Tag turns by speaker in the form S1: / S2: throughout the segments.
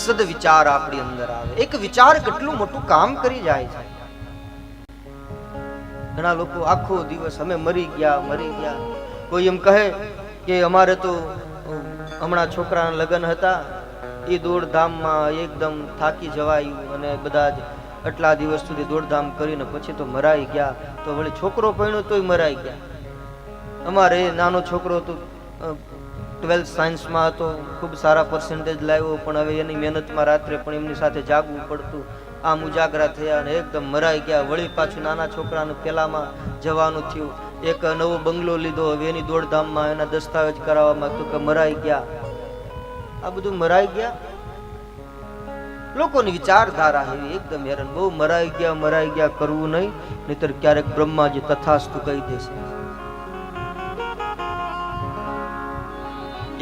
S1: સદ વિચાર આપણી અંદર આવે. એક વિચાર કેટલું મોટું કામ કરી જાય છે. ઘણા લોકો આખો દિવસ અમે મરી ગયા. કોઈ એમ કહે કે અમારે તો હમણાં છોકરાના લગ્ન હતા, એ દોડધામમાં એકદમ થાકી જવાયું અને બધા જ આટલા દિવસ સુધી દોડધામ કરીને પછી તો મરાઈ ગયા. તો વળી છોકરો પરણ્યો તોય મરાઈ ગયા. અમારે નાનો છોકરો તો 12th સાયન્સમાં હતો, ખૂબ સારા પર્સન્ટેજ લાવ્યો, પણ હવે એની મહેનતમાં રાત્રે પણ એમની સાથે જાગવું પડતું. આમ ઉજાગરા થયા અને એકદમ મરાઈ ગયા. વળી પાછું નાના છોકરાને પેલામાં જવાનું થયું. એક નવો બંગલો લીધો, હવે એની દોડધામમાં એના દસ્તાવેજ કરાવવામાં તો કે મરાઈ ગયા. આ બધું મરાઈ ગયા. લોકોની વિચારધારા એવી એકદમ હેરાન. બહુ મરાઈ ગયા કરવું નહીં, નહીતર ક્યારેક બ્રહ્માજી તથાસ્તુ કહી દેશે.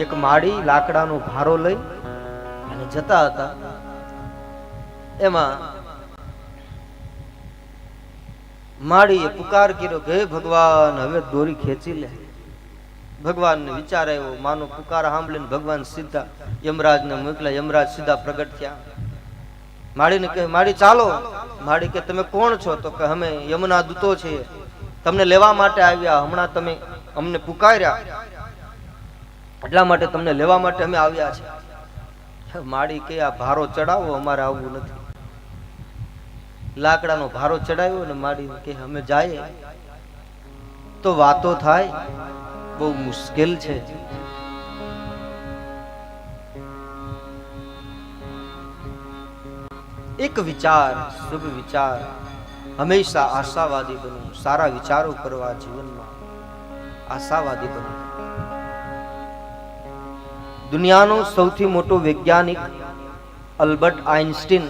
S1: એક માળી લાકડાનો ભારો લઈ અને જતા હતા. એમાં માળીએ પુકાર કર્યો કે હે ભગવાન, હવે દોરી ખેંચી લે. ભગવાનને વિચાર આવ્યો. માનો પુકાર સાંભળીને ભગવાન સીધા યમરાજને મોકલ્યા. યમરાજ સીધા પ્રગટ થયા. માળીને કહે, માળી ચાલો. માળી કે તમે કોણ છો? તો કે અમે યમના દૂતો છીએ, તમને લેવા માટે આવ્યા. હમણાં તમે અમને પુકાર્યા, એટલા માટે તમને લેવા માટે અમે આવ્યા છે. માળી કે આ ભારો ચડાવો, અમારે આવવું નથી. લાકડાનો ભારો ચડાવ્યો ને માળી કે અમે જાય તો વાતો થાય, બહુ મુશ્કેલ છે. એક વિચાર, શુભ વિચાર, હંમેશા આશાવાદી બનવું, સારા વિચારો કરવા, જીવનમાં આશાવાદી બનવું. દુનિયાનો સૌથી મોટો વૈજ્ઞાનિક અલ્બર્ટ આઇન્સ્ટીન,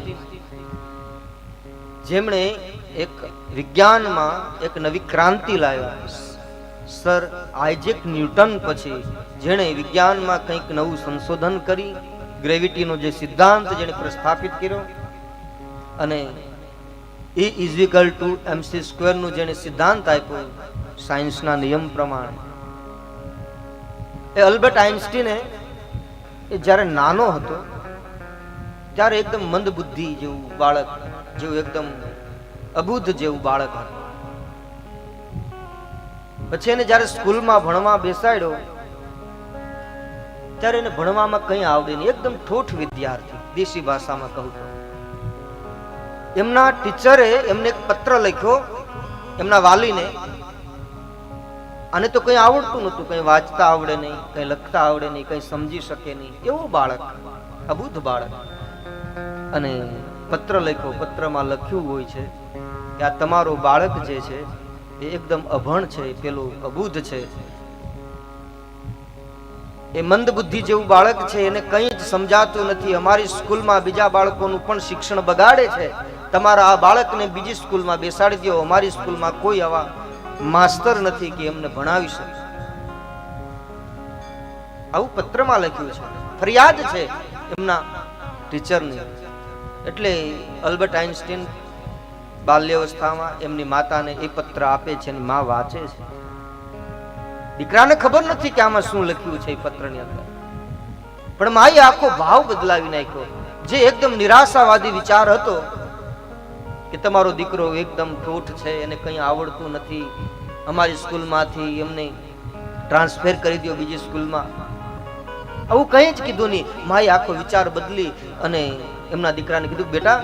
S1: જેમણે એક વિજ્ઞાનમાં એક નવી ક્રાંતિ લાવ્યા. સર આઇઝેક ન્યૂટન પછી જેણે વિજ્ઞાનમાં કંઈક નવું સંશોધન કરી, ગ્રેવિટીનો જે સિદ્ધાંત જેણે પ્રસ્થાપિત કર્યો અને E=mc² નું જેણે સિદ્ધાંત આપ્યો સાયન્સના નિયમ પ્રમાણે. એ અલ્બર્ટ આઇન્સ્ટીને એ જ્યારે નાનો હતો ત્યારે એકદમ મંદ બુદ્ધિ જેવું બાળક, જેવું એકદમ અબુદ્ધ જેવું બાળક હતું. પછી એને જ્યારે સ્કૂલમાં ભણવા બેસાડ્યો ત્યારે એને ભણવામાં કંઈ આવડે નહીં. એકદમ ઠોઠ વિદ્યાર્થી, દેશી ભાષામાં કહું તો. એમના ટીચરે એમને એક પત્ર લખ્યો એમના વાલીને. આને તો કંઈ આવડતું નહોતું, કંઈ વાંચતા આવડે નહીં, કંઈ લખતા આવડે નહીં, કંઈ સમજી શકે નહીં, એવો બાળક, અબુદ્ધ બાળક. અને પત્ર લખ્યો. પત્રમાં લખ્યું હોય છે કે આ તમારો બાળક જે છે એ એકદમ અભણ છે, પેલો અબુદ્ધ છે, એ મંદ બુદ્ધિ જેવું બાળક છે, એને કંઈ જ સમજાતું નથી. અમારી સ્કૂલમાં બીજા બાળકોનું પણ શિક્ષણ બગાડે છે. તમારા આ બાળકને બીજી સ્કૂલમાં બેસાડી દો. અમારી સ્કૂલમાં કોઈ આવા માસ્તર નથી કે એમને ભણાવી શકે. આવું પત્રમાં લખ્યું છે, ફરિયાદ છે એમના ટીચરની. એટલે અલ્બર્ટ આઇન્સ્ટીન બાલ્યાવસ્થામાં એમની માતાને એ પત્ર આપે છે અને માં વાંચે છે. દીકરાને ખબર નથી કે આમાં શું લખ્યું છે એ પત્રની અંદર, પણ માએ આખો ભાવ બદલાવી નાખ્યો. જે એકદમ નિરાશાવાદી વિચાર હતો કે તમારો દીકરો એકદમ ઠોઠ છે, એને કંઈ આવડતું નથી, અમારી સ્કૂલમાંથી એમને ટ્રાન્સફર કરી દો બીજી સ્કૂલમાં, આવું કંઈ જ કીધું નહીં. માએ આખો વિચાર બદલી અને એમના દીકરાને કીધું, બેટા,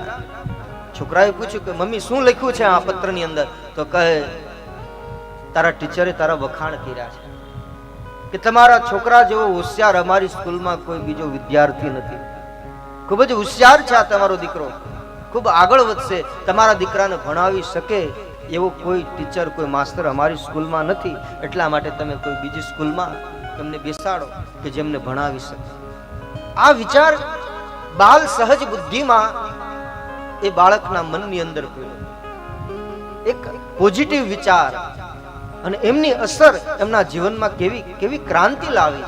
S1: છોકરાએ પૂછ્યું કે મમ્મી શું લખ્યું છે આ પત્રની અંદર? તો કહે, તારા ટીચરે તારા વખાણ કર્યા છે કે તમારા છોકરા જેવો હોશિયાર અમારી સ્કૂલમાં કોઈ બીજો વિદ્યાર્થી નથી. ખૂબ જ હોશિયાર છે આ તમારો દીકરો, ખૂબ આગળ વધશે, તમારા દીકરાને ભણાવી શકે એવો કોઈ ટીચર, કોઈ માસ્ટર અમારી સ્કૂલમાં નથી. એટલા માટે તમે કોઈ બીજી સ્કૂલમાં એમને બેસાડો કે જેમને ભણાવી શકે. આ વિચાર બાલ સહજ બુદ્ધિમાં એ બાળકના મનની અંદર પડ્યો, એક પોઝિટિવ વિચાર, અને એમની અસર એમના જીવનમાં કેવી કેવી ક્રાંતિ લાવી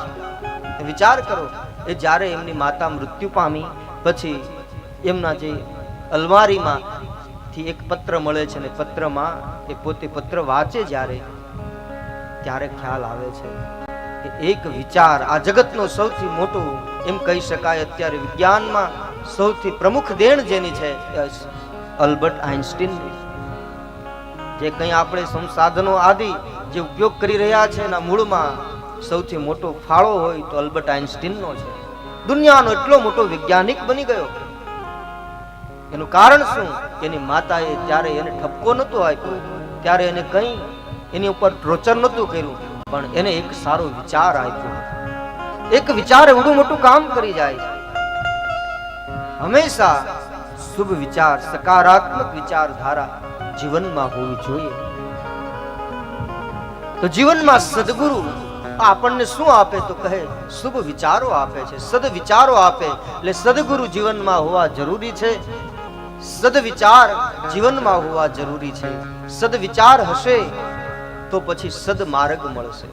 S1: છે. વિચાર કરો, એ જ્યારે એમની માતા મૃત્યુ પામી પછી એમના જે અલમારીમાં થી એક પત્ર મળે છે, ને પત્રમાં એ પોતે પત્ર વાંચે જ્યારે, ત્યારે ખ્યાલ આવે છે કે એક વિચાર આ જગતનો સૌથી મોટો, એમ કહી શકાય અત્યારે વિજ્ઞાનમાં સૌથી પ્રમુખ દેણ જેની છે અલ્બર્ટ આઇન્સ્ટીન, જે કંઈ આપણે સંસાધનો આદિ જે ઉપયોગ કરી રહ્યા છે એના મૂળમાં સૌથી મોટો ફાળો હોય તો અલ્બર્ટ આઇન્સ્ટીનનો છે. દુનિયાનો એટલો મોટો વૈજ્ઞાનિક બની ગયો. એનું કારણ શું? એની માતાએ ત્યારે એને ઠપકો નહોતો આપ્યો, ત્યારે એને કંઈ એની ઉપર ટોર્ચર નહોતું કર્યું, પણ એને એક સારો વિચાર આપ્યો. એક વિચાર એવડું મોટું કામ કરી જાય. હંમેશા શુભ વિચાર, સકારાત્મક વિચારધારા જીવનમાં હોવી જોઈએ. તો જીવનમાં સદગુરુ આપણને શું આપે તો કહે શુભ વિચારો આપે છે, સદ વિચારો આપે. એટલે સદગુરુ જીવનમાં હોવા જરૂરી છે, સદ વિચાર જીવનમાં હોવા જરૂરી છે. સદ વિચાર હશે તો પછી સદ માર્ગ મળશે.